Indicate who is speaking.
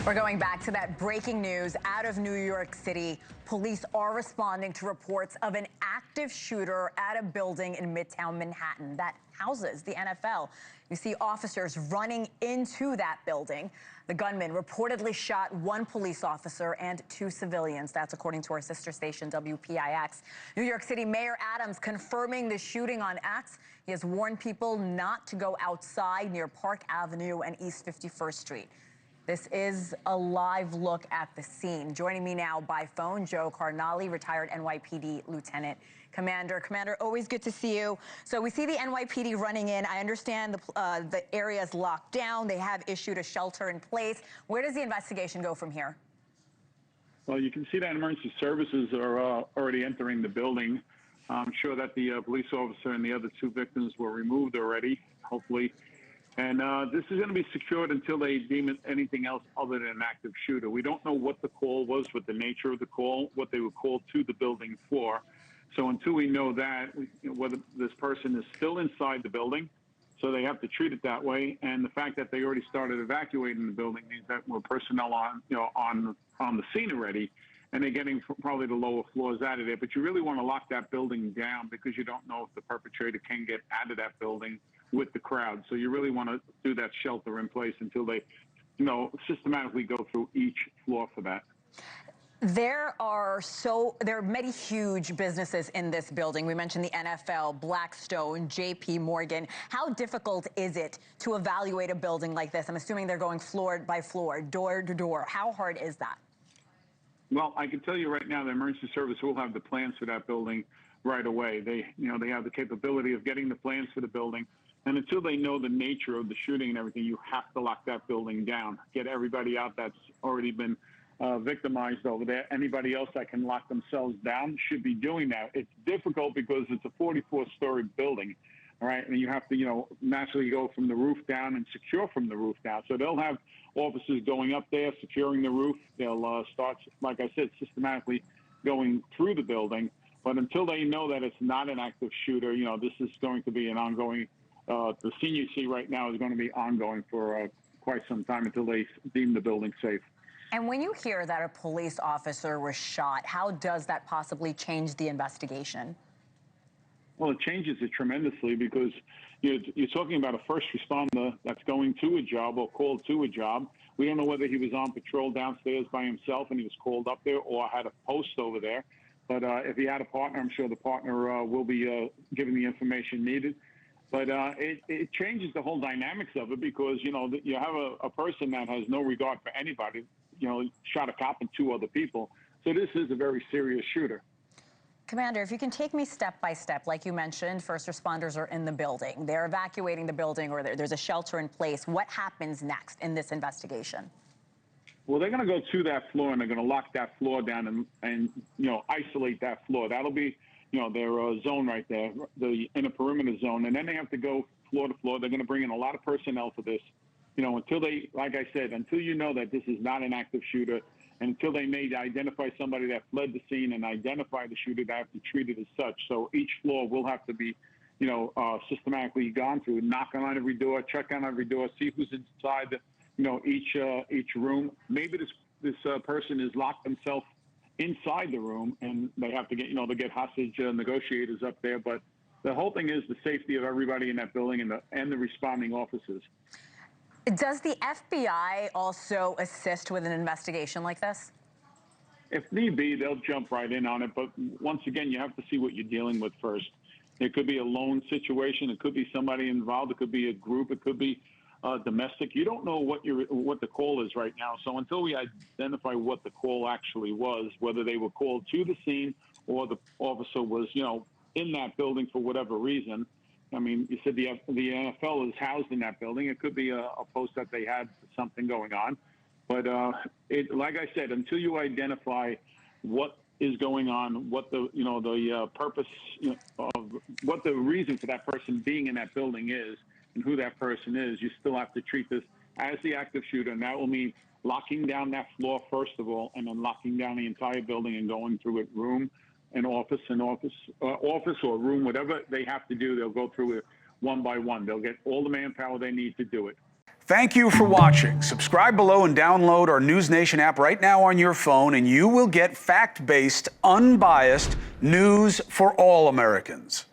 Speaker 1: We're going back to that breaking news out of New York City. Police are responding to reports of an active shooter at a building in Midtown Manhattan that houses the NFL. You see officers running into that building. The gunman reportedly shot one police officer and two civilians. That's according to our sister station, WPIX. New York City Mayor Adams confirming the shooting on X. He has warned people not to go outside near Park Avenue and East 51st Street. This is a live look at the scene. Joining me now by phone, Joe Cardinale, retired NYPD Lieutenant Commander. Commander, always good to see you. So we see the NYPD running in. I understand the area is locked down. They have issued a shelter in place. Where does the investigation go from here?
Speaker 2: Well, you can see that emergency services are already entering the building. I'm sure that the police officer and the other two victims were removed already, hopefully. And this is going to be secured until they deem it anything else other than an active shooter. We don't know what the call was, what the nature of the call, what they were called to the building for. So until we know that, whether this person is still inside the building, so they have to treat it that way. And the fact that they already started evacuating the building means that more personnel on the scene already, and they're getting probably the lower floors out of there. But you really want to lock that building down because you don't know if the perpetrator can get out of that building with the crowd. So you really want to do that shelter in place until they, systematically go through each floor for that.
Speaker 1: There are many huge businesses in this building. We mentioned the NFL, Blackstone, JP Morgan. How difficult is it to evaluate a building like this? I'm assuming they're going floor by floor, door to door. How hard is that?
Speaker 2: Well, I can tell you right now, the emergency service will have the plans for that building right away. They have the capability of getting the plans for the building. And until they know the nature of the shooting and everything, you have to lock that building down. Get everybody out that's already been victimized over there. Anybody else that can lock themselves down should be doing that. It's difficult because it's a 44-story building, all right? And you have to, naturally go from the roof down and secure from the roof down. So they'll have officers going up there, securing the roof. They'll start, like I said, systematically going through the building. But until they know that it's not an active shooter, this is going to be an ongoing. The scene you see right now is going to be ongoing for quite some time until they deem the building safe.
Speaker 1: And when you hear that a police officer was shot, how does that possibly change the investigation?
Speaker 2: Well, it changes it tremendously because you're talking about a first responder that's going to a job or called to a job. We don't know whether he was on patrol downstairs by himself and he was called up there or had a post over there. But if he had a partner, I'm sure the partner will be giving the information needed. But it changes the whole dynamics of it because, you have a person that has no regard for anybody, shot a cop and two other people. So this is a very serious shooter.
Speaker 1: Commander, if you can take me step by step, like you mentioned, first responders are in the building. They're evacuating the building or there's a shelter in place. What happens next in this investigation?
Speaker 2: Well, they're going to go to that floor and they're going to lock that floor down and isolate that floor. That'll be their zone right there, in a perimeter zone. And then they have to go floor to floor. They're going to bring in a lot of personnel for this, until they, like I said, until you know that this is not an active shooter, and until they may identify somebody that fled the scene and identify the shooter, they have to treat it as such. So each floor will have to be, systematically gone through, knock on every door, check on every door, see who's inside each room. Maybe this person is locked themselves inside the room, and they have to get, they get hostage negotiators up there. But the whole thing is the safety of everybody in that building and the responding officers.
Speaker 1: Does the FBI also assist with an investigation like this?
Speaker 2: If need be, they'll jump right in on it. But once again, you have to see what you're dealing with first. It could be a lone situation. It could be somebody involved. It could be a group. It could be domestic. You don't know what the call is right now. So until we identify what the call actually was, whether they were called to the scene or the officer was, in that building for whatever reason. I mean, you said the NFL is housed in that building. It could be a post that they had something going on. But like I said, until you identify what is going on, what the purpose of what the reason for that person being in that building is, and who that person is, you still have to treat this as the active shooter. And that will mean locking down that floor, first of all, and then locking down the entire building and going through it room and office or room, whatever they have to do, they'll go through it one by one. They'll get all the manpower they need to do it.
Speaker 3: Thank you for watching. Subscribe below and download our NewsNation app right now on your phone, and you will get fact-based, unbiased news for all Americans.